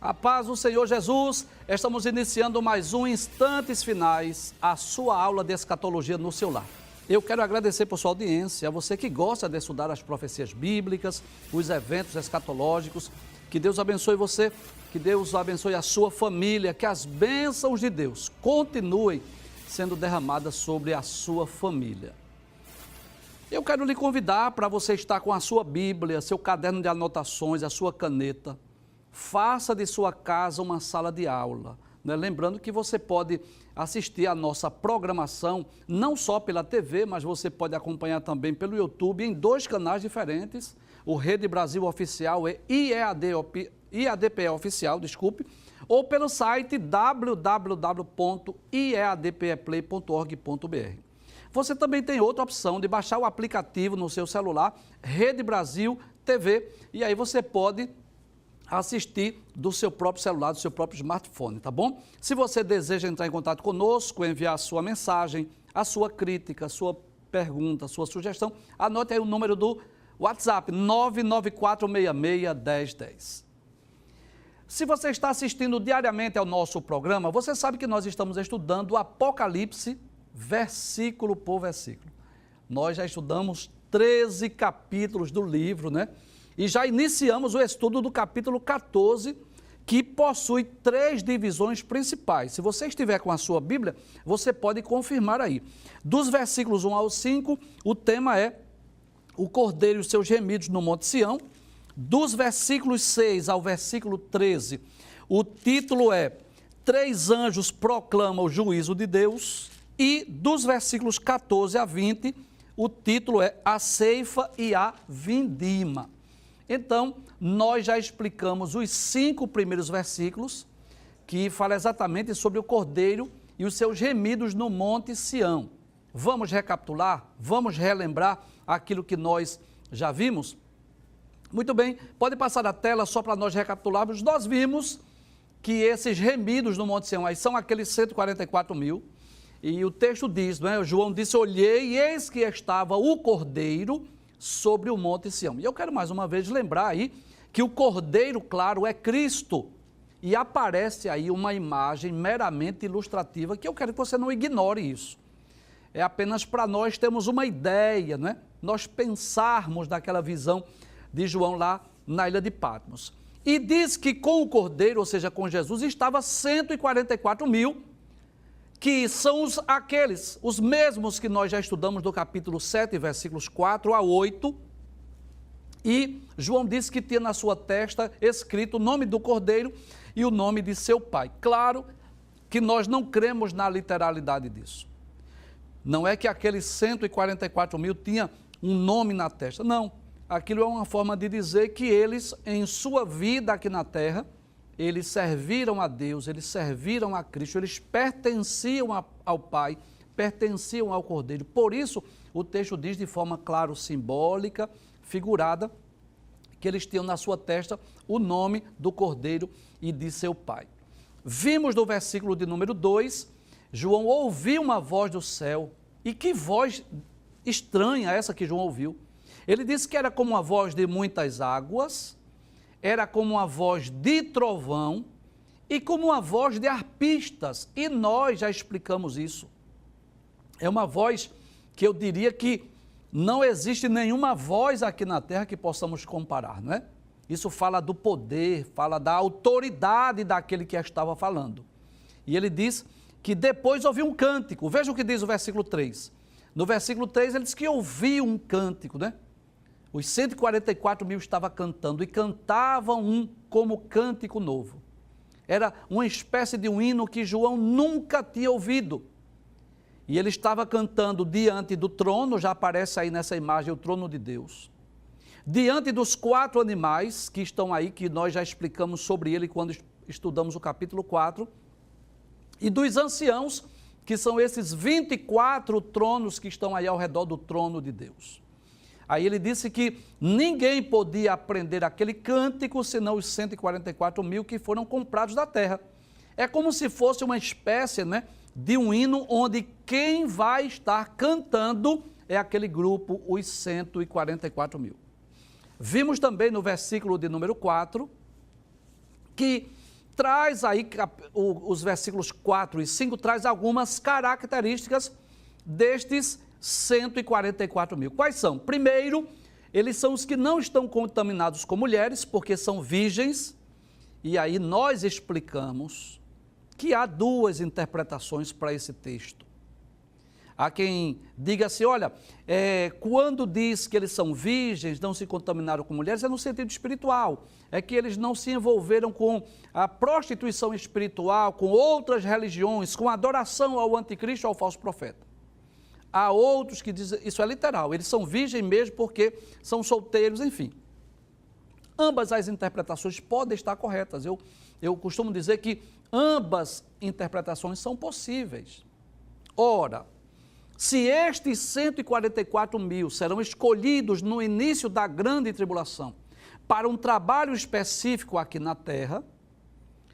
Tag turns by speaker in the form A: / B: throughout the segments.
A: A paz do Senhor Jesus, estamos iniciando mais um Instantes Finais, a sua aula de escatologia no seu lar. Eu quero agradecer por sua audiência, a você que gosta de estudar as profecias bíblicas, os eventos escatológicos. Que Deus abençoe você, que Deus abençoe a sua família, que as bênçãos de Deus continuem sendo derramadas sobre a sua família. Eu quero lhe convidar para você estar com a sua Bíblia, seu caderno de anotações, a sua caneta. Faça de sua casa uma sala de aula, né? Lembrando que você pode assistir a nossa programação, não só pela TV, mas você pode acompanhar também pelo YouTube, em dois canais diferentes, o Rede Brasil Oficial e IADPE Oficial, ou pelo site www.iadpeplay.org.br. Você também tem outra opção de baixar o aplicativo no seu celular, Rede Brasil TV, e aí você pode assistir do seu próprio celular, do seu próprio smartphone, tá bom? Se você deseja entrar em contato conosco, enviar a sua mensagem, a sua crítica, a sua pergunta, a sua sugestão, anote aí o número do WhatsApp, 994661010. Se você está assistindo diariamente ao nosso programa, você sabe que nós estamos estudando o Apocalipse, versículo por versículo. Nós já estudamos 13 capítulos do livro, né? E já iniciamos o estudo do capítulo 14, que possui 3 divisões principais. Se você estiver com a sua Bíblia, você pode confirmar aí. Dos versículos 1 ao 5, o tema é o Cordeiro e os seus gemidos no Monte Sião. Dos versículos 6 ao versículo 13, o título é 3 anjos proclamam o juízo de Deus. E dos versículos 14 a 20, o título é a ceifa e a vindima. Então, nós já explicamos os 5 primeiros versículos, que fala exatamente sobre o Cordeiro e os seus gemidos no Monte Sião. Vamos recapitular? Vamos relembrar aquilo que nós já vimos? Muito bem, pode passar a tela só para nós recapitularmos. Nós vimos que esses gemidos no Monte Sião aí são aqueles 144 mil, e o texto diz, não é? João disse, olhei e eis que estava o Cordeiro sobre o Monte Sião. E eu quero mais uma vez lembrar aí que o Cordeiro, claro, é Cristo. E aparece aí uma imagem meramente ilustrativa, que eu quero que você não ignore isso. É apenas para nós termos uma ideia, não é? Nós pensarmos naquela visão de João lá na ilha de Patmos. E diz que com o Cordeiro, ou seja, com Jesus, estava 144 mil, que são os mesmos que nós já estudamos do capítulo 7, versículos 4 a 8, e João disse que tinha na sua testa escrito o nome do Cordeiro e o nome de seu pai. Claro que nós não cremos na literalidade disso. Não é que aqueles 144 mil tinha um nome na testa, não. Aquilo é uma forma de dizer que eles, em sua vida aqui na terra, eles serviram a Deus, eles serviram a Cristo, eles pertenciam ao Pai, pertenciam ao Cordeiro. Por isso, o texto diz de forma, claro, simbólica, figurada, que eles tinham na sua testa o nome do Cordeiro e de seu Pai. Vimos no versículo de número 2, João ouviu uma voz do céu, e que voz estranha essa que João ouviu. Ele disse que era como uma voz de muitas águas, era como uma voz de trovão e como uma voz de arpistas, e nós já explicamos isso. É uma voz que eu diria que não existe nenhuma voz aqui na terra que possamos comparar, não é? Isso fala do poder, fala da autoridade daquele que estava falando. E ele diz que depois ouviu um cântico. Veja o que diz o versículo 3. No versículo 3 ele diz que ouviu um cântico, né? Os 144 mil estavam cantando e cantavam como cântico novo. Era uma espécie de um hino que João nunca tinha ouvido. E ele estava cantando diante do trono, já aparece aí nessa imagem o trono de Deus. Diante dos 4 animais que estão aí, que nós já explicamos sobre ele quando estudamos o capítulo 4. E dos anciãos, que são esses 24 tronos que estão aí ao redor do trono de Deus. Aí ele disse que ninguém podia aprender aquele cântico, senão os 144 mil que foram comprados da terra. É como se fosse uma espécie, né, de um hino onde quem vai estar cantando é aquele grupo, os 144 mil. Vimos também no versículo de número 4, que traz aí, os versículos 4 e 5, traz algumas características destes 144 mil. Quais são? Primeiro, eles são os que não estão contaminados com mulheres, porque são virgens, e aí nós explicamos que há duas interpretações para esse texto. Há quem diga assim, olha, quando diz que eles são virgens, não se contaminaram com mulheres, é no sentido espiritual. É que eles não se envolveram com a prostituição espiritual, com outras religiões, com adoração ao anticristo ou ao falso profeta. Há outros que dizem, isso é literal, eles são virgens mesmo porque são solteiros, enfim. Ambas as interpretações podem estar corretas. Eu costumo dizer que ambas interpretações são possíveis. Ora, se estes 144 mil serão escolhidos no início da grande tribulação para um trabalho específico aqui na terra,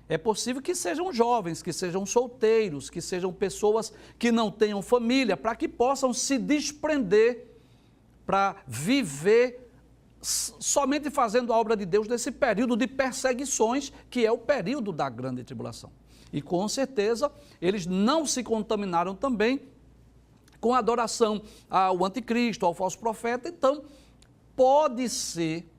A: é possível que sejam jovens, que sejam solteiros, que sejam pessoas que não tenham família, para que possam se desprender para viver somente fazendo a obra de Deus nesse período de perseguições, que é o período da grande tribulação. E com certeza eles não se contaminaram também com a adoração ao anticristo, ao falso profeta. Então, pode ser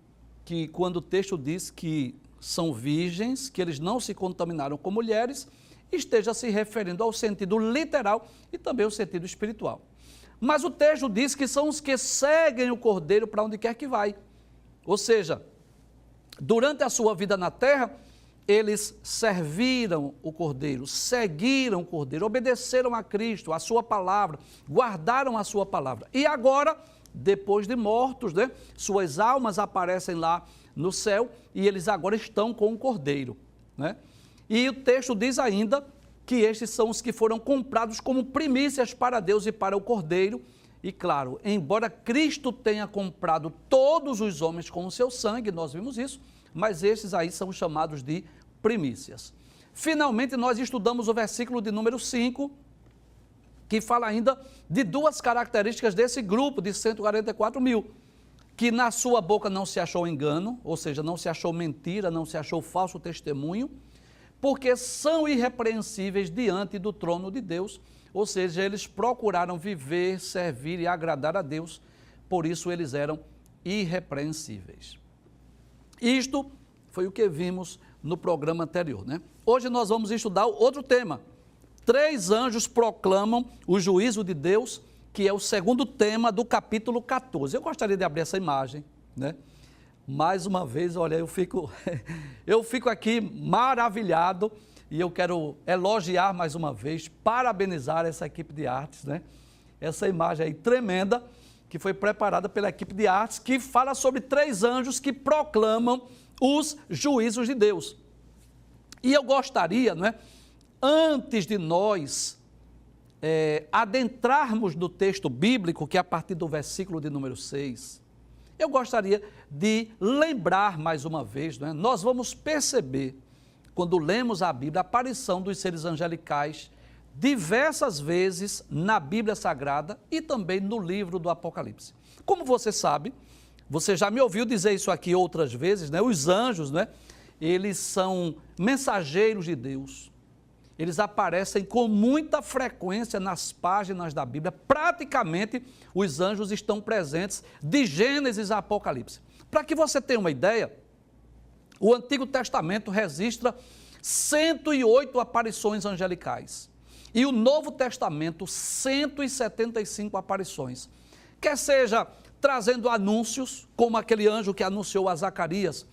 A: que quando o texto diz que são virgens, que eles não se contaminaram com mulheres, esteja se referindo ao sentido literal e também ao sentido espiritual. Mas o texto diz que são os que seguem o Cordeiro para onde quer que vai. Ou seja, durante a sua vida na terra, eles serviram o Cordeiro, seguiram o Cordeiro, obedeceram a Cristo, a sua palavra, guardaram a sua palavra. E agora, depois de mortos, né, suas almas aparecem lá no céu e eles agora estão com o Cordeiro, né? E o texto diz ainda que estes são os que foram comprados como primícias para Deus e para o Cordeiro. E claro, embora Cristo tenha comprado todos os homens com o seu sangue, nós vimos isso, mas estes aí são chamados de primícias. Finalmente, nós estudamos o versículo de número 5, que fala ainda de duas características desse grupo de 144 mil, que na sua boca não se achou engano, ou seja, não se achou mentira, não se achou falso testemunho, porque são irrepreensíveis diante do trono de Deus, ou seja, eles procuraram viver, servir e agradar a Deus, por isso eles eram irrepreensíveis. Isto foi o que vimos no programa anterior, né? Hoje nós vamos estudar outro tema. 3 anjos proclamam o juízo de Deus, que é o segundo tema do capítulo 14. Eu gostaria de abrir essa imagem, né? Mais uma vez, olha, eu fico aqui maravilhado e eu quero elogiar mais uma vez, parabenizar essa equipe de artes, né? Essa imagem aí tremenda, que foi preparada pela equipe de artes, que fala sobre 3 anjos que proclamam os juízos de Deus. E eu gostaria, não é, antes de nós adentrarmos no texto bíblico, que é a partir do versículo de número 6, eu gostaria de lembrar mais uma vez, não é? Nós vamos perceber, quando lemos a Bíblia, a aparição dos seres angelicais diversas vezes na Bíblia Sagrada e também no livro do Apocalipse. Como você sabe, você já me ouviu dizer isso aqui outras vezes, né? Os anjos, né? Eles são mensageiros de Deus. Eles aparecem com muita frequência nas páginas da Bíblia. Praticamente, os anjos estão presentes de Gênesis a Apocalipse. Para que você tenha uma ideia, o Antigo Testamento registra 108 aparições angelicais. E o Novo Testamento, 175 aparições. Quer seja trazendo anúncios, como aquele anjo que anunciou a Zacarias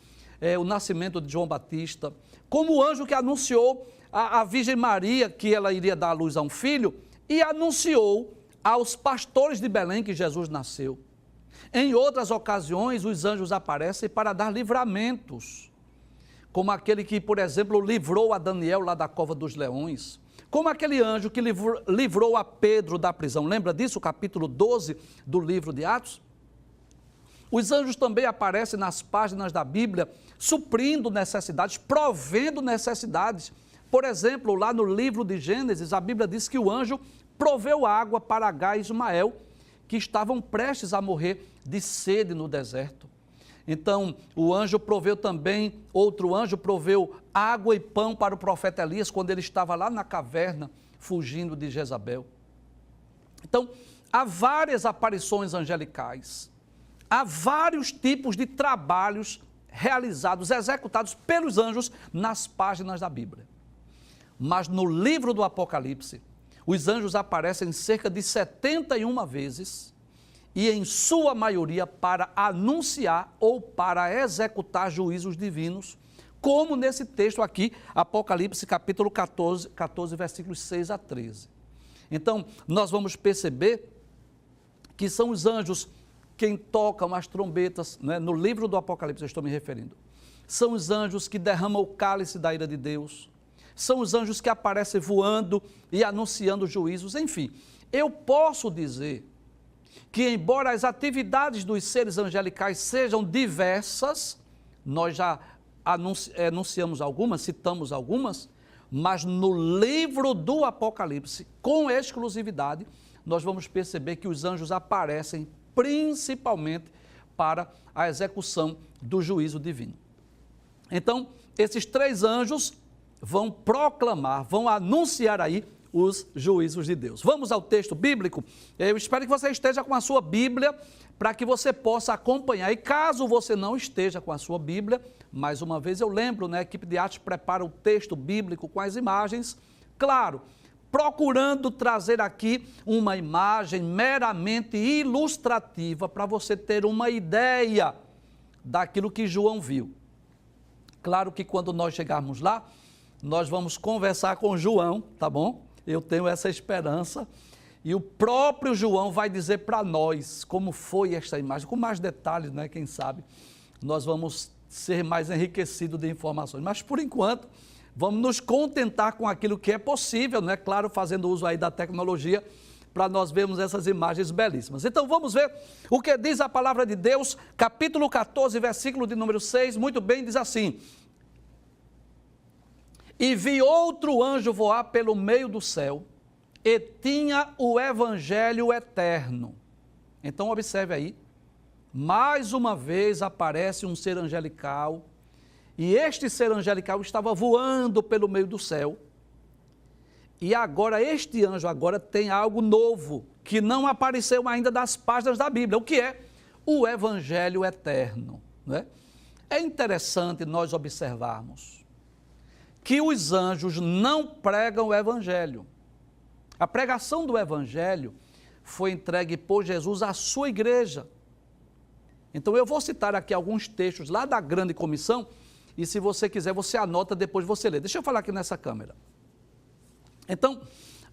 A: o nascimento de João Batista, como o anjo que anunciou a Virgem Maria que ela iria dar à luz a um filho e anunciou aos pastores de Belém que Jesus nasceu. Em outras ocasiões, os anjos aparecem para dar livramentos, como aquele que, por exemplo, livrou a Daniel lá da cova dos leões, como aquele anjo que livrou a Pedro da prisão. Lembra disso, capítulo 12 do livro de Atos? Os anjos também aparecem nas páginas da Bíblia, suprindo necessidades, provendo necessidades. Por exemplo, lá no livro de Gênesis, a Bíblia diz que o anjo proveu água para Agar e Ismael, que estavam prestes a morrer de sede no deserto. Então, o anjo proveu também, outro anjo proveu água e pão para o profeta Elias, quando ele estava lá na caverna, fugindo de Jezabel. Então, há várias aparições angelicais, há vários tipos de trabalhos realizados, executados pelos anjos nas páginas da Bíblia. Mas no livro do Apocalipse, os anjos aparecem cerca de 71 vezes, e em sua maioria para anunciar ou para executar juízos divinos, como nesse texto aqui, Apocalipse capítulo 14, versículos 6 a 13. Então, nós vamos perceber que são os anjos quem tocam as trombetas, né? No livro do Apocalipse eu estou me referindo. São os anjos que derramam o cálice da ira de Deus, são os anjos que aparecem voando e anunciando juízos, enfim. Eu posso dizer que, embora as atividades dos seres angelicais sejam diversas, nós já anunciamos algumas, citamos algumas, mas no livro do Apocalipse, com exclusividade, nós vamos perceber que os anjos aparecem principalmente para a execução do juízo divino. Então, esses 3 anjos vão proclamar, vão anunciar aí os juízos de Deus. Vamos ao texto bíblico? Eu espero que você esteja com a sua Bíblia para que você possa acompanhar. E caso você não esteja com a sua Bíblia, mais uma vez eu lembro, né, a equipe de arte prepara o texto bíblico com as imagens, claro, procurando trazer aqui uma imagem meramente ilustrativa para você ter uma ideia daquilo que João viu. Claro que quando nós chegarmos lá, nós vamos conversar com João, tá bom? Eu tenho essa esperança, e o próprio João vai dizer para nós como foi esta imagem, com mais detalhes, né? Quem sabe nós vamos ser mais enriquecidos de informações, mas por enquanto vamos nos contentar com aquilo que é possível, né? Claro, fazendo uso aí da tecnologia, para nós vermos essas imagens belíssimas. Então vamos ver o que diz a palavra de Deus, capítulo 14, versículo de número 6, muito bem, diz assim: e vi outro anjo voar pelo meio do céu, e tinha o evangelho eterno. Então observe aí, mais uma vez aparece um ser angelical, e este ser angelical estava voando pelo meio do céu, e agora este anjo agora tem algo novo, que não apareceu ainda nas páginas da Bíblia. O que é? O evangelho eterno, não é? É interessante nós observarmos que os anjos não pregam o evangelho. A pregação do evangelho foi entregue por Jesus à sua igreja. Então eu vou citar aqui alguns textos lá da grande comissão, e se você quiser você anota, depois você lê. Deixa eu falar aqui nessa câmera. Então,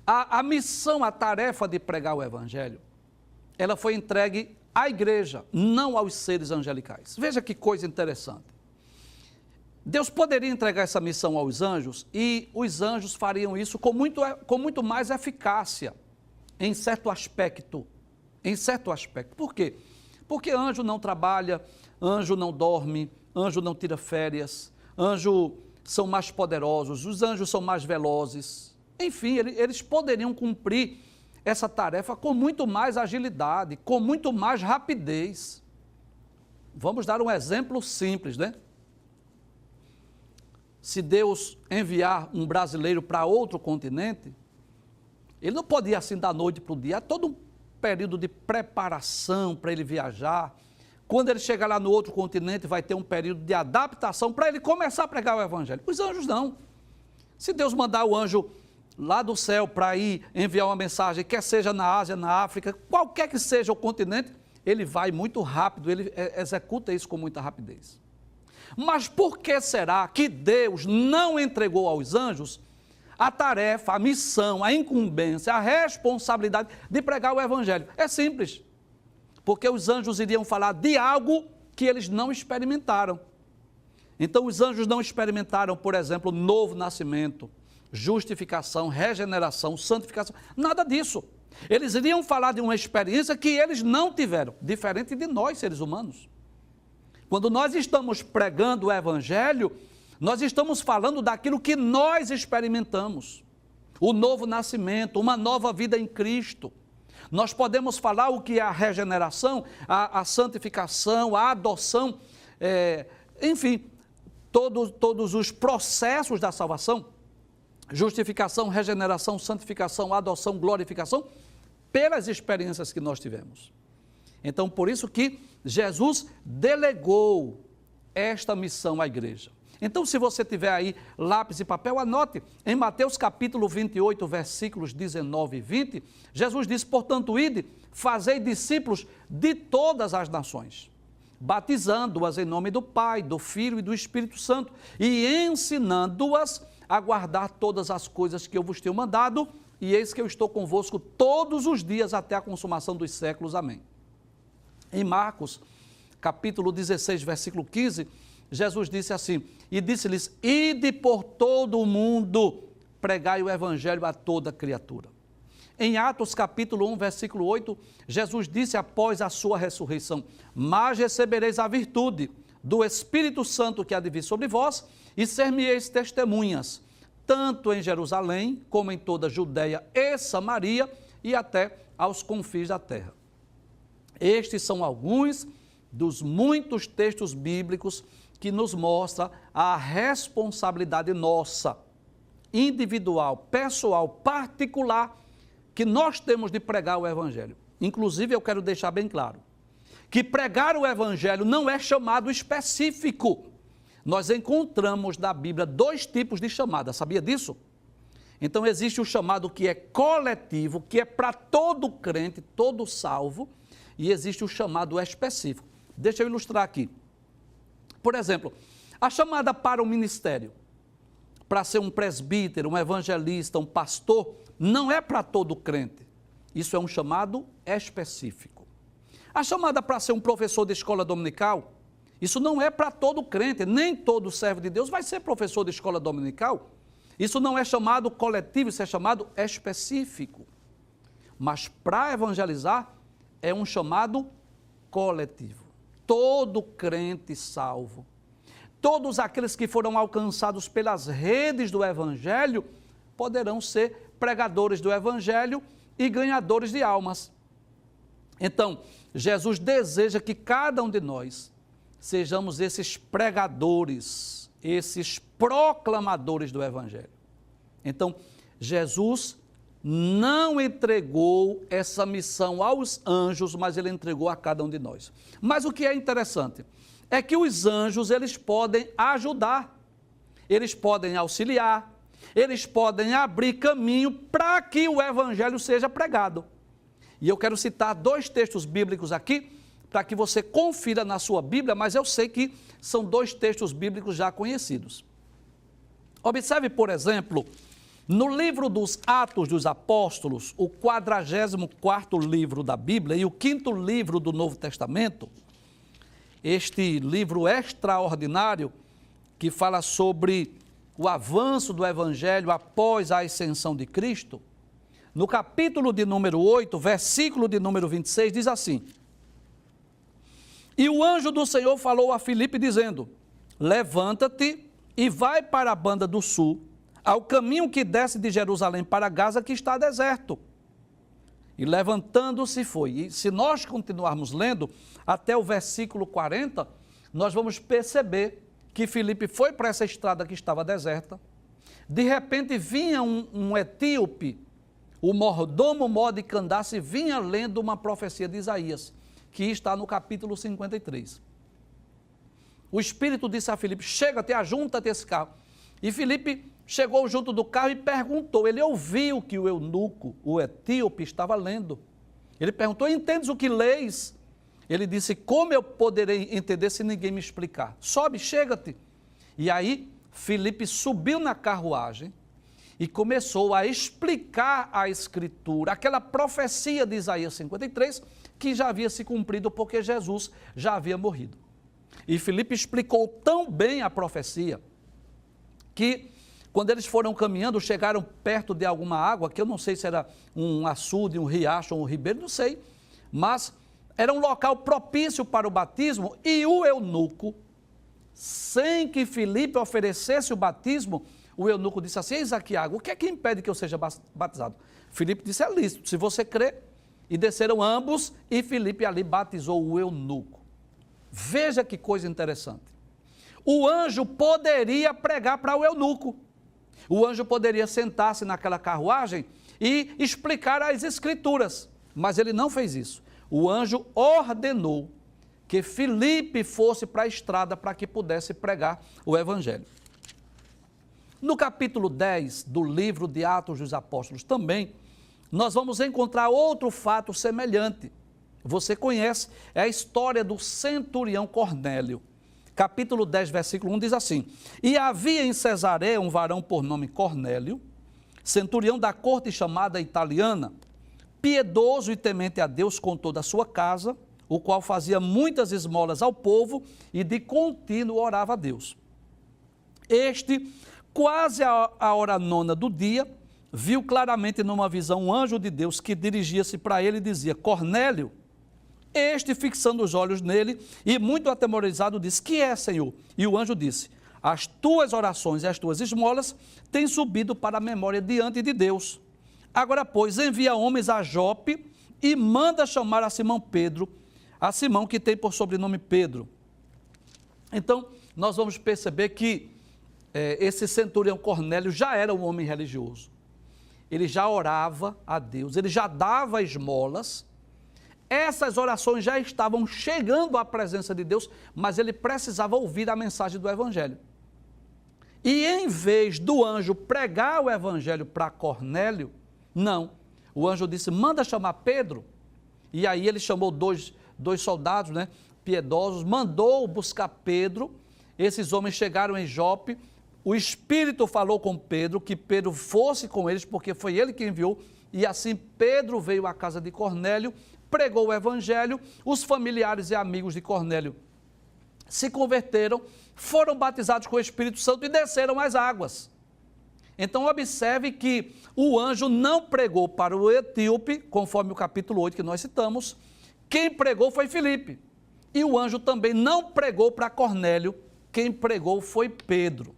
A: a missão, a tarefa de pregar o evangelho, ela foi entregue à igreja, não aos seres angelicais. Veja que coisa interessante. Deus poderia entregar essa missão aos anjos, e os anjos fariam isso com muito mais eficácia, em certo aspecto. Por quê? Porque anjo não trabalha, anjo não dorme, anjo não tira férias, anjos são mais poderosos, os anjos são mais velozes. Enfim, eles poderiam cumprir essa tarefa com muito mais agilidade, com muito mais rapidez. Vamos dar um exemplo simples, né? Se Deus enviar um brasileiro para outro continente, ele não pode ir assim da noite para o dia, há todo um período de preparação para ele viajar. Quando ele chegar lá no outro continente, vai ter um período de adaptação para ele começar a pregar o evangelho. Os anjos não. Se Deus mandar o anjo lá do céu para ir enviar uma mensagem, quer seja na Ásia, na África, qualquer que seja o continente, ele vai muito rápido, ele executa isso com muita rapidez. Mas por que será que Deus não entregou aos anjos a tarefa, a missão, a incumbência, a responsabilidade de pregar o evangelho? É simples, porque os anjos iriam falar de algo que eles não experimentaram. Então os anjos não experimentaram, por exemplo, novo nascimento, justificação, regeneração, santificação, nada disso. Eles iriam falar de uma experiência que eles não tiveram, diferente de nós, seres humanos. Quando nós estamos pregando o evangelho, nós estamos falando daquilo que nós experimentamos. O novo nascimento, uma nova vida em Cristo. Nós podemos falar o que é a regeneração, a santificação, a adoção, enfim, todos os processos da salvação, justificação, regeneração, santificação, adoção, glorificação, pelas experiências que nós tivemos. Então, por isso que Jesus delegou esta missão à igreja. Então, se você tiver aí lápis e papel, anote. Em Mateus capítulo 28, versículos 19 e 20, Jesus disse: portanto, ide, fazei discípulos de todas as nações, batizando-as em nome do Pai, do Filho e do Espírito Santo, e ensinando-as a guardar todas as coisas que eu vos tenho mandado, e eis que eu estou convosco todos os dias até a consumação dos séculos. Amém. Em Marcos, capítulo 16, versículo 15, Jesus disse assim: e disse-lhes: ide por todo o mundo, pregai o evangelho a toda criatura. Em Atos, capítulo 1, versículo 8, Jesus disse após a sua ressurreição: mas recebereis a virtude do Espírito Santo que há de vir sobre vós, e ser-me-eis testemunhas, tanto em Jerusalém, como em toda a Judeia e Samaria, e até aos confins da terra. Estes são alguns dos muitos textos bíblicos que nos mostram a responsabilidade nossa, individual, pessoal, particular, que nós temos de pregar o Evangelho. Inclusive, eu quero deixar bem claro que pregar o Evangelho não é chamado específico. Nós encontramos na Bíblia 2 tipos de chamada, sabia disso? Então, existe o chamado que é coletivo, que é para todo crente, todo salvo, e existe o chamado específico. Deixa eu ilustrar aqui. Por exemplo, a chamada para o ministério, para ser um presbítero, um evangelista, um pastor, não é para todo crente. Isso é um chamado específico. A chamada para ser um professor de escola dominical, isso não é para todo crente, nem todo servo de Deus vai ser professor de escola dominical. Isso não é chamado coletivo, isso é chamado específico. Mas para evangelizar, é um chamado coletivo. Todo crente salvo, todos aqueles que foram alcançados pelas redes do Evangelho, poderão ser pregadores do Evangelho e ganhadores de almas. Então, Jesus deseja que cada um de nós sejamos esses pregadores, esses proclamadores do Evangelho. Então, Jesus não entregou essa missão aos anjos, mas ele entregou a cada um de nós. Mas o que é interessante é que os anjos, eles podem ajudar, eles podem auxiliar, eles podem abrir caminho para que o Evangelho seja pregado. E eu quero citar 2 textos bíblicos aqui, para que você confira na sua Bíblia, mas eu sei que são 2 textos bíblicos já conhecidos. Observe, por exemplo, no livro dos Atos dos Apóstolos, o 44º livro da Bíblia e o 5º livro do Novo Testamento, este livro extraordinário que fala sobre o avanço do Evangelho após a ascensão de Cristo, no capítulo de número 8, versículo de número 26, diz assim: e o anjo do Senhor falou a Filipe dizendo: levanta-te e vai para a banda do sul, ao caminho que desce de Jerusalém para Gaza, que está deserto. E levantando-se foi. E se nós continuarmos lendo até o versículo 40, nós vamos perceber que Filipe foi para essa estrada que estava deserta. De repente vinha um etíope, o mordomo Mó de Candace, vinha lendo uma profecia de Isaías, que está no capítulo 53. O Espírito disse a Filipe: chega-te, ajunta-te esse carro. E Filipe chegou junto do carro e perguntou, ele ouviu que o eunuco, o etíope, estava lendo. Ele perguntou: entendes o que leis? Ele disse: como eu poderei entender se ninguém me explicar? Sobe, chega-te. E aí, Filipe subiu na carruagem e começou a explicar a Escritura, aquela profecia de Isaías 53, que já havia se cumprido porque Jesus já havia morrido. E Filipe explicou tão bem a profecia que, quando eles foram caminhando, chegaram perto de alguma água, que eu não sei se era um açude, um riacho ou um ribeiro, não sei, mas era um local propício para o batismo, e o eunuco, sem que Filipe oferecesse o batismo, o eunuco disse assim: eis aqui água, o que é que impede que eu seja batizado? Filipe disse: é lícito, se você crê. E desceram ambos, e Filipe ali batizou o eunuco. Veja que coisa interessante. O anjo poderia pregar para o eunuco. O anjo poderia sentar-se naquela carruagem e explicar as escrituras, mas ele não fez isso. O anjo ordenou que Filipe fosse para a estrada para que pudesse pregar o evangelho. No capítulo 10 do livro de Atos dos Apóstolos também, nós vamos encontrar outro fato semelhante. Você conhece, é a história do centurião Cornélio. Capítulo 10, versículo 1 diz assim: E havia em Cesareia um varão por nome Cornélio, centurião da corte chamada italiana, piedoso e temente a Deus com toda a sua casa, o qual fazia muitas esmolas ao povo e de contínuo orava a Deus. Este, quase à hora nona do dia, viu claramente numa visão um anjo de Deus que dirigia-se para ele e dizia: Cornélio. Este, fixando os olhos nele e muito atemorizado, disse: Que é, Senhor? E o anjo disse: As tuas orações e as tuas esmolas têm subido para a memória diante de Deus. Agora, pois, envia homens a Jope e manda chamar a Simão Pedro, a Simão que tem por sobrenome Pedro. Então, nós vamos perceber que esse centurião Cornélio já era um homem religioso. Ele já orava a Deus, ele já dava esmolas. Essas orações já estavam chegando à presença de Deus, mas ele precisava ouvir a mensagem do evangelho. E em vez do anjo pregar o evangelho para Cornélio, não. O anjo disse: manda chamar Pedro. E aí ele chamou dois soldados, né, piedosos, mandou buscar Pedro. Esses homens chegaram em Jope. O Espírito falou com Pedro, que Pedro fosse com eles, porque foi ele que enviou. E assim Pedro veio à casa de Cornélio, pregou o evangelho. Os familiares e amigos de Cornélio se converteram, foram batizados com o Espírito Santo e desceram as águas. Então observe que o anjo não pregou para o etíope, conforme o capítulo 8 que nós citamos. Quem pregou foi Filipe. E o anjo também não pregou para Cornélio, quem pregou foi Pedro.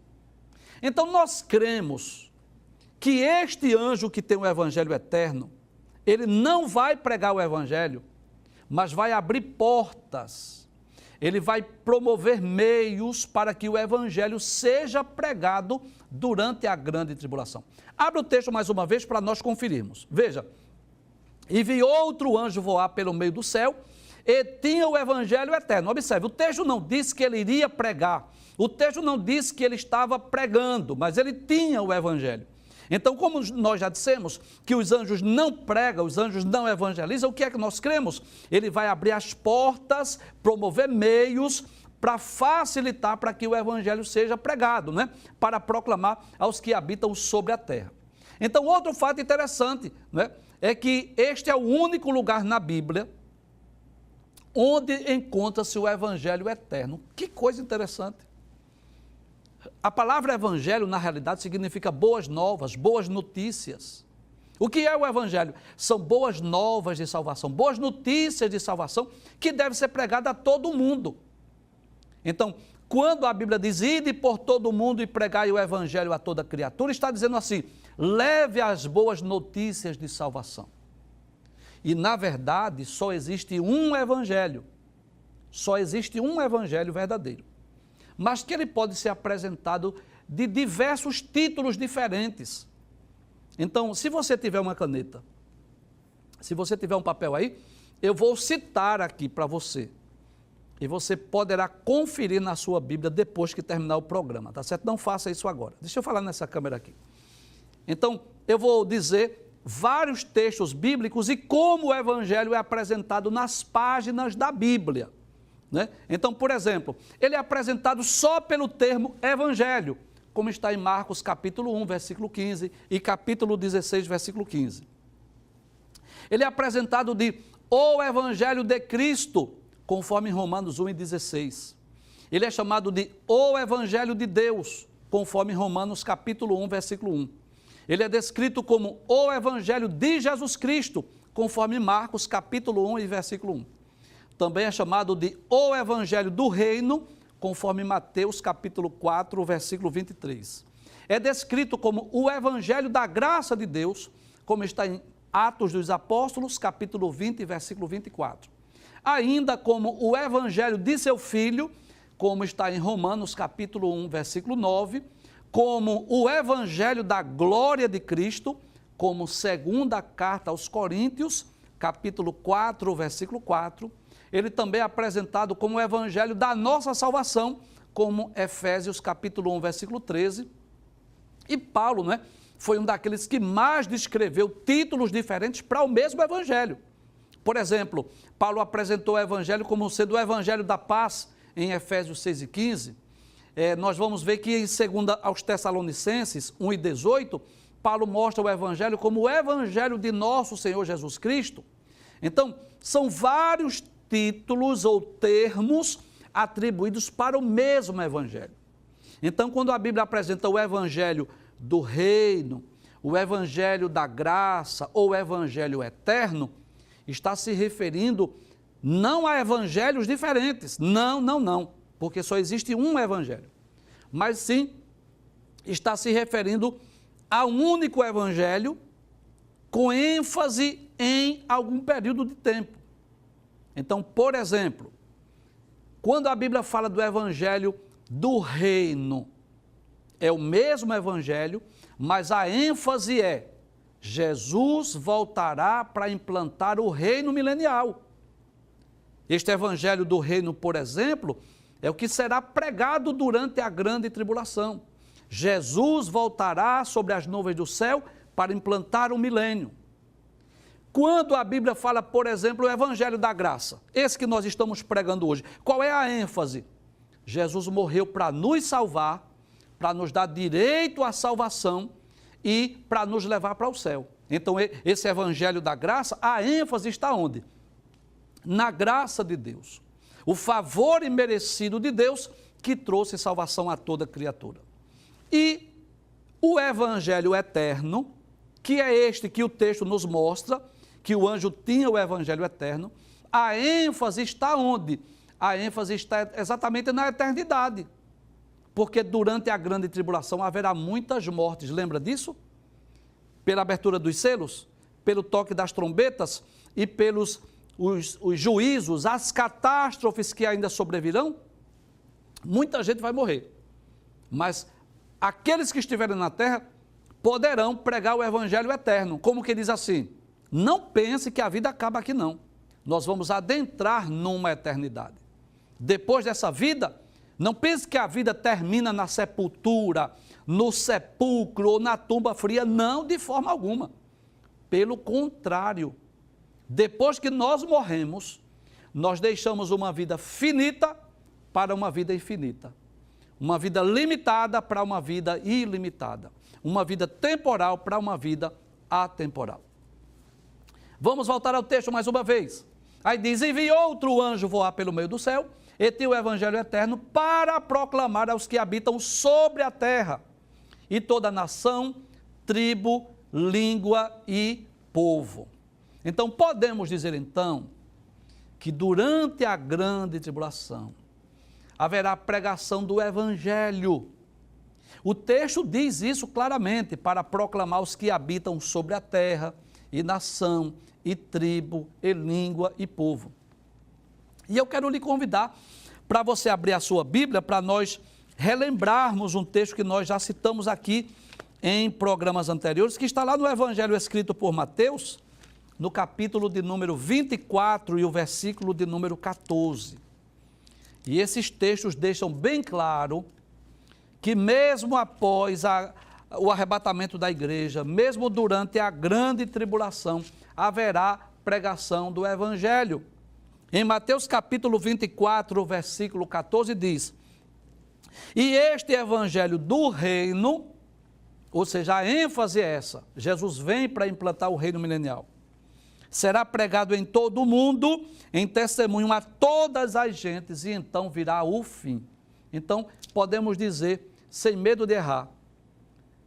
A: Então nós cremos que este anjo que tem o evangelho eterno, ele não vai pregar o evangelho, mas vai abrir portas. Ele vai promover meios para que o evangelho seja pregado durante a grande tribulação. Abra o texto mais uma vez para nós conferirmos. Veja: e vi outro anjo voar pelo meio do céu e tinha o evangelho eterno. Observe, o texto não diz que ele iria pregar, o texto não diz que ele estava pregando, mas ele tinha o evangelho. Então, como nós já dissemos que os anjos não pregam, os anjos não evangelizam, o que é que nós cremos? Ele vai abrir as portas, promover meios para facilitar para que o evangelho seja pregado, né? Para proclamar aos que habitam sobre a terra. Então, outro fato interessante, né, é que este é o único lugar na Bíblia onde encontra-se o evangelho eterno. Que coisa interessante. A palavra evangelho, na realidade, significa boas novas, boas notícias. O que é o evangelho? São boas novas de salvação, boas notícias de salvação que devem ser pregadas a todo mundo. Então, quando a Bíblia diz: ide por todo mundo e pregai o evangelho a toda criatura, está dizendo assim: leve as boas notícias de salvação. E, na verdade, só existe um evangelho. Só existe um evangelho verdadeiro. Mas que ele pode ser apresentado de diversos títulos diferentes. Então, se você tiver uma caneta, se você tiver um papel aí, eu vou citar aqui para você. E você poderá conferir na sua Bíblia depois que terminar o programa, tá certo? Não faça isso agora. Deixa eu falar nessa câmera aqui. Então, eu vou dizer vários textos bíblicos e como o evangelho é apresentado nas páginas da Bíblia. Né? Então, por exemplo, ele é apresentado só pelo termo evangelho, como está em Marcos capítulo 1, versículo 15 e capítulo 16, versículo 15. Ele é apresentado de o evangelho de Cristo, conforme em Romanos 1 e 16. Ele é chamado de o evangelho de Deus, conforme em Romanos capítulo 1, versículo 1. Ele é descrito como o evangelho de Jesus Cristo, conforme Marcos capítulo 1 e versículo 1. Também é chamado de o evangelho do reino, conforme Mateus capítulo 4, versículo 23. É descrito como o evangelho da graça de Deus, como está em Atos dos Apóstolos, capítulo 20, versículo 24. ainda como o evangelho de seu Filho, como está em Romanos capítulo 1, versículo 9, como o evangelho da glória de Cristo, como segunda carta aos Coríntios, capítulo 4, versículo 4. Ele também é apresentado como o evangelho da nossa salvação, como Efésios capítulo 1, versículo 13. E Paulo, né, foi um daqueles que mais descreveu títulos diferentes para o mesmo evangelho. Por exemplo, Paulo apresentou o evangelho como sendo o evangelho da paz, em Efésios 6 e 15. Nós vamos ver que em 2 aos Tessalonicenses 1 e 18, Paulo mostra o evangelho como o evangelho de nosso Senhor Jesus Cristo. Então, são vários títulos ou termos atribuídos para o mesmo evangelho. Então, quando a Bíblia apresenta o evangelho do reino, o evangelho da graça ou o evangelho eterno, está se referindo não a evangelhos diferentes, não, porque só existe um evangelho, mas sim está se referindo a um único evangelho com ênfase em algum período de tempo. Então, por exemplo, quando a Bíblia fala do evangelho do reino, é o mesmo evangelho, mas a ênfase é: Jesus voltará para implantar o reino milenial. Este evangelho do reino, por exemplo, é o que será pregado durante a grande tribulação. Jesus voltará sobre as nuvens do céu para implantar o milênio. Quando a Bíblia fala, por exemplo, o evangelho da graça, esse que nós estamos pregando hoje, qual é a ênfase? Jesus morreu para nos salvar, para nos dar direito à salvação e para nos levar para o céu. Então, esse evangelho da graça, a ênfase está onde? Na graça de Deus. O favor imerecido de Deus que trouxe salvação a toda criatura. E o evangelho eterno, que é este que o texto nos mostra, que o anjo tinha o evangelho eterno, a ênfase está onde? A ênfase está exatamente na eternidade. Porque durante a grande tribulação haverá muitas mortes, lembra disso? Pela abertura dos selos, pelo toque das trombetas e pelos os juízos, as catástrofes que ainda sobrevirão, muita gente vai morrer. Mas aqueles que estiverem na terra poderão pregar o evangelho eterno. Como que diz assim? Não pense que a vida acaba aqui não. Nós vamos adentrar numa eternidade. Depois dessa vida, não pense que a vida termina na sepultura, no sepulcro ou na tumba fria. Não, de forma alguma. Pelo contrário, depois que nós morremos, nós deixamos uma vida finita para uma vida infinita. Uma vida limitada para uma vida ilimitada. Uma vida temporal para uma vida atemporal. Vamos voltar ao texto mais uma vez. Aí diz: e vi outro anjo voar pelo meio do céu, e tinha o evangelho eterno para proclamar aos que habitam sobre a terra, e toda nação, tribo, língua e povo. Então, podemos dizer então, que durante a grande tribulação, haverá pregação do evangelho. O texto diz isso claramente, para proclamar os que habitam sobre a terra, e nação, e tribo, e língua, e povo. E eu quero lhe convidar para você abrir a sua Bíblia, para nós relembrarmos um texto que nós já citamos aqui em programas anteriores, que está lá no Evangelho escrito por Mateus, no capítulo de número 24 e o versículo de número 14. E esses textos deixam bem claro que mesmo após o arrebatamento da igreja, mesmo durante a grande tribulação, haverá pregação do Evangelho. Em Mateus capítulo 24, versículo 14 diz: e este Evangelho do reino, ou seja, a ênfase é essa, Jesus vem para implantar o reino milenial, será pregado em todo o mundo, em testemunho a todas as gentes, e então virá o fim. Então, podemos dizer, sem medo de errar,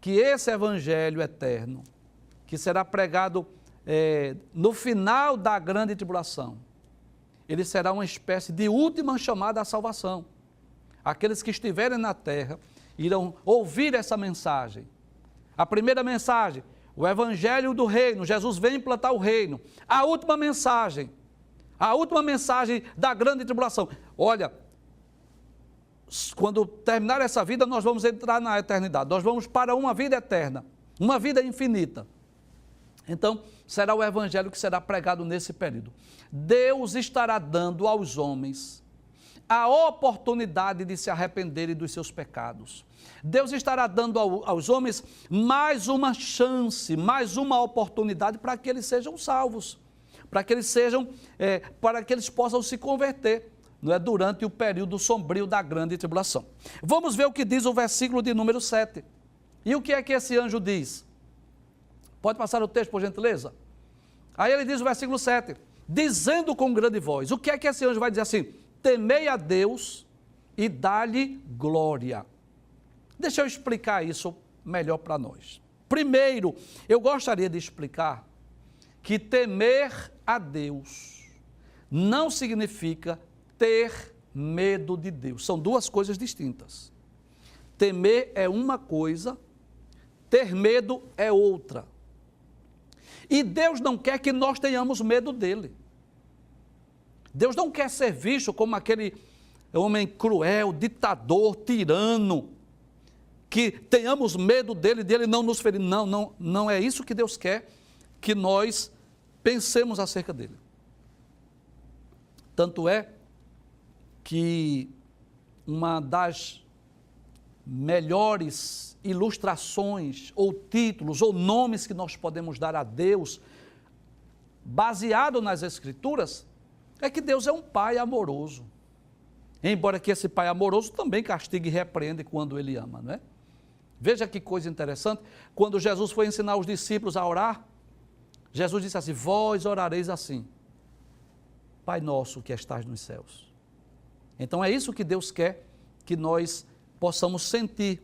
A: que esse evangelho eterno, que será pregado no final da grande tribulação, ele será uma espécie de última chamada à salvação. Aqueles que estiverem na terra irão ouvir essa mensagem. A primeira mensagem: o evangelho do reino, Jesus vem implantar o reino. A última mensagem: A última mensagem da grande tribulação. Olha, quando terminar essa vida, nós vamos entrar na eternidade. Nós vamos para uma vida eterna, uma vida infinita. Então, será o evangelho que será pregado nesse período. Deus estará dando aos homens a oportunidade de se arrependerem dos seus pecados. Deus estará dando aos homens mais uma chance, mais uma oportunidade para que eles sejam salvos, para que eles possam se converter, não é, durante o período sombrio da grande tribulação. Vamos ver o que diz o versículo de número 7. E o que é que esse anjo diz? Pode passar o texto, por gentileza? Aí ele diz o versículo 7, dizendo com grande voz. O que é que esse anjo vai dizer assim? Temei a Deus e dá-lhe glória. Deixa eu explicar isso melhor para nós. Primeiro, eu gostaria de explicar que temer a Deus não significa ter medo de Deus. São duas coisas distintas. Temer é uma coisa, ter medo é outra. E Deus não quer que nós tenhamos medo dele. Deus não quer ser visto como aquele homem cruel, ditador, tirano, que tenhamos medo dele não nos ferir. Não é isso que Deus quer que nós pensemos acerca dele. Tanto é que uma das melhores ilustrações, ou títulos, ou nomes que nós podemos dar a Deus, baseado nas Escrituras, é que Deus é um Pai amoroso. Embora que esse Pai amoroso também castigue e repreende quando Ele ama, não é? Veja que coisa interessante, quando Jesus foi ensinar os discípulos a orar, Jesus disse assim, vós orareis assim, Pai nosso que estás nos céus. Então é isso que Deus quer que nós possamos sentir,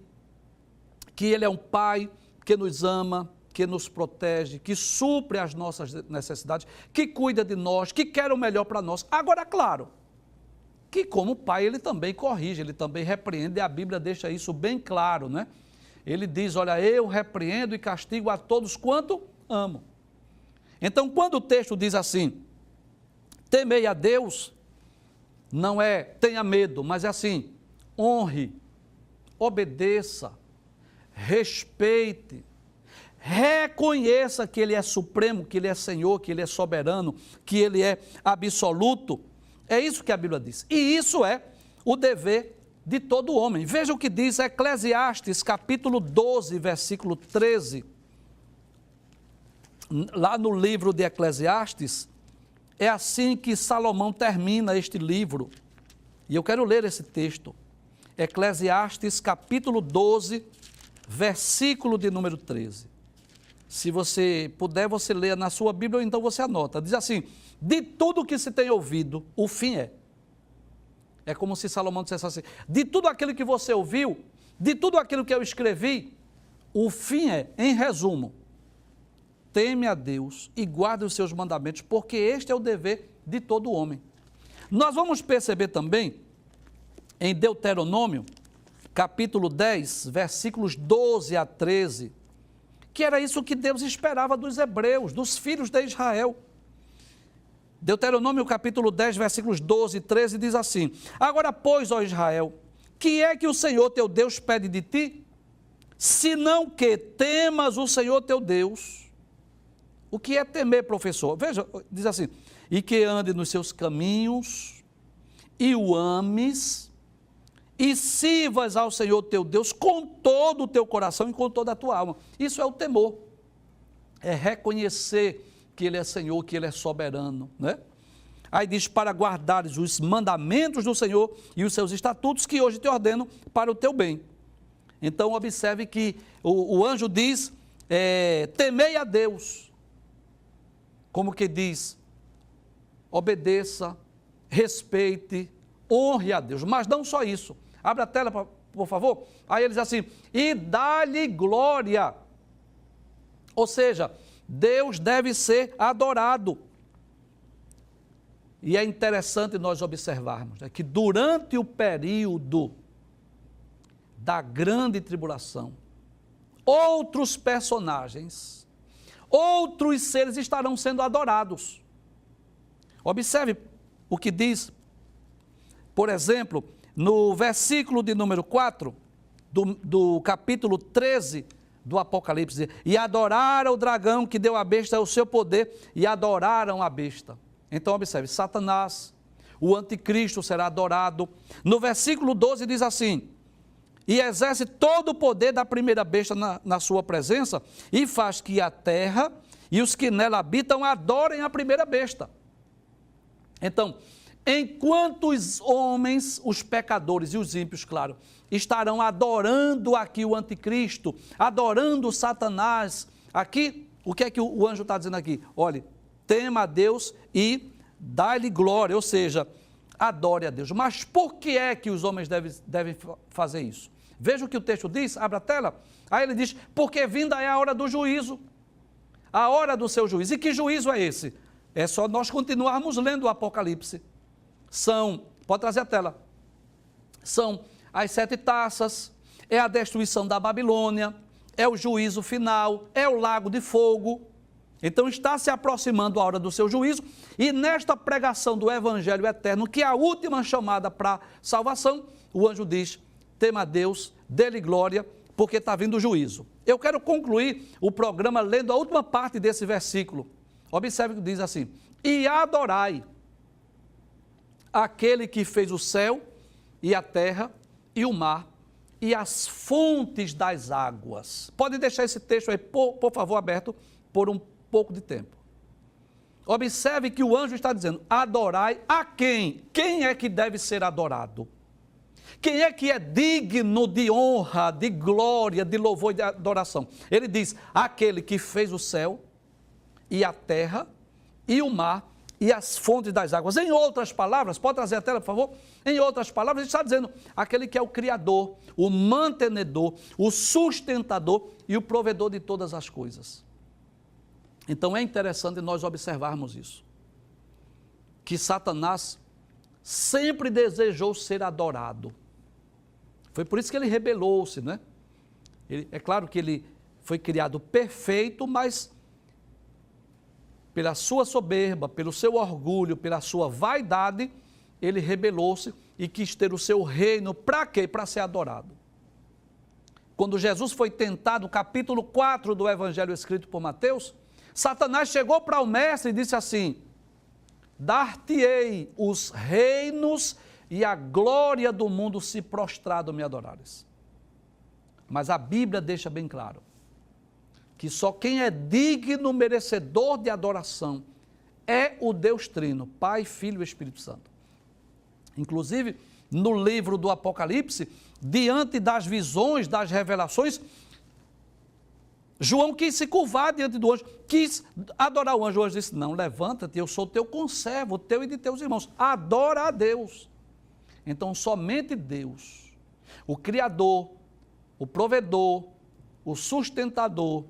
A: que Ele é um Pai que nos ama, que nos protege, que supre as nossas necessidades, que cuida de nós, que quer o melhor para nós. Agora, claro, que como Pai Ele também corrige, Ele também repreende, e a Bíblia deixa isso bem claro, né? Ele diz, olha, eu repreendo e castigo a todos quanto amo. Então, quando o texto diz assim, temei a Deus, não é tenha medo, mas é assim, honre, obedeça, respeite, reconheça que Ele é supremo, que Ele é Senhor, que Ele é soberano, que Ele é absoluto. É isso que a Bíblia diz. E isso é o dever de todo homem. Veja o que diz Eclesiastes, capítulo 12, versículo 13. Lá no livro de Eclesiastes, é assim que Salomão termina este livro. E eu quero ler esse texto. Eclesiastes, capítulo 12, versículo de número 13. Se você puder, você lê na sua Bíblia, ou então você anota. Diz assim, de tudo que se tem ouvido, o fim é. É como se Salomão dissesse assim, de tudo aquilo que você ouviu, de tudo aquilo que eu escrevi, o fim é, em resumo, teme a Deus e guarde os seus mandamentos, porque este é o dever de todo homem. Nós vamos perceber também, em Deuteronômio, capítulo 10, versículos 12 a 13, que era isso que Deus esperava dos hebreus, dos filhos de Israel. Deuteronômio capítulo 10, versículos 12 e 13 diz assim, agora pois, ó Israel, que é que o Senhor teu Deus pede de ti? Senão que temas o Senhor teu Deus. O que é temer, professor? Veja, diz assim, e que ande nos seus caminhos, e o ames, e sirvas ao Senhor teu Deus com todo o teu coração e com toda a tua alma. Isso é o temor, é reconhecer que Ele é Senhor, que Ele é soberano, né? Aí diz, para guardares os mandamentos do Senhor e os seus estatutos, que hoje te ordeno para o teu bem. Então, observe que o anjo diz, temei a Deus, como que diz, obedeça, respeite, honre a Deus, mas não só isso. Abre a tela, por favor. Aí ele diz assim, e dá-lhe glória, ou seja, Deus deve ser adorado. E é interessante nós observarmos que durante o período da grande tribulação, outros personagens, outros seres estarão sendo adorados. Observe o que diz, por exemplo, no versículo de número 4, do capítulo 13 do Apocalipse, e adoraram o dragão que deu à besta o seu poder, e adoraram a besta. Então observe, Satanás, o anticristo será adorado. No versículo 12 diz assim, e exerce todo o poder da primeira besta na sua presença, e faz que a terra e os que nela habitam adorem a primeira besta. Então, enquanto os homens, os pecadores e os ímpios, claro, estarão adorando aqui o anticristo, adorando Satanás, aqui, o que é que o anjo está dizendo aqui? Olhe, tema a Deus e dá-lhe glória, ou seja, adore a Deus. Mas por que é que os homens devem fazer isso? Veja o que o texto diz, abre a tela. Aí ele diz, porque vinda é a hora do juízo, a hora do seu juízo. E que juízo é esse? É só nós continuarmos lendo o Apocalipse. Pode trazer a tela, são as 7 taças, é a destruição da Babilônia, é o juízo final, é o lago de fogo. Então está se aproximando a hora do seu juízo, e nesta pregação do Evangelho eterno, que é a última chamada para salvação, o anjo diz, tema a Deus, dê-lhe glória, porque está vindo o juízo. Eu quero concluir o programa lendo a última parte desse versículo. Observe que diz assim, e adorai aquele que fez o céu e a terra e o mar e as fontes das águas. Pode deixar esse texto aí, por favor, aberto por um pouco de tempo. Observe que o anjo está dizendo, adorai a quem? Quem é que deve ser adorado? Quem é que é digno de honra, de glória, de louvor e de adoração? Ele diz, aquele que fez o céu e a terra e o mar e as fontes das águas. Em outras palavras, pode trazer a tela, por favor? Em outras palavras, ele está dizendo, aquele que é o Criador, o mantenedor, o sustentador e o provedor de todas as coisas. Então é interessante nós observarmos isso, que Satanás sempre desejou ser adorado. Foi por isso que ele rebelou-se, né? É claro que ele foi criado perfeito, mas pela sua soberba, pelo seu orgulho, pela sua vaidade, ele rebelou-se e quis ter o seu reino. Para quê? Para ser adorado. Quando Jesus foi tentado, capítulo 4 do Evangelho escrito por Mateus, Satanás chegou para o mestre e disse assim, dar-te-ei os reinos e a glória do mundo se prostrado me adorares. Mas a Bíblia deixa bem claro, que só quem é digno, merecedor de adoração, é o Deus Trino, Pai, Filho e Espírito Santo. Inclusive, no livro do Apocalipse, diante das visões, das revelações, João quis se curvar diante do anjo, quis adorar o anjo. O anjo disse, não, levanta-te, eu sou teu conservo, teu e de teus irmãos. Adora a Deus. Então, somente Deus, o Criador, o provedor, o sustentador,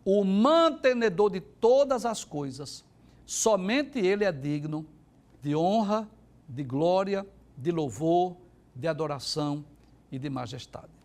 A: o mantenedor de todas as coisas, somente Ele é digno de honra, de glória, de louvor, de adoração e de majestade.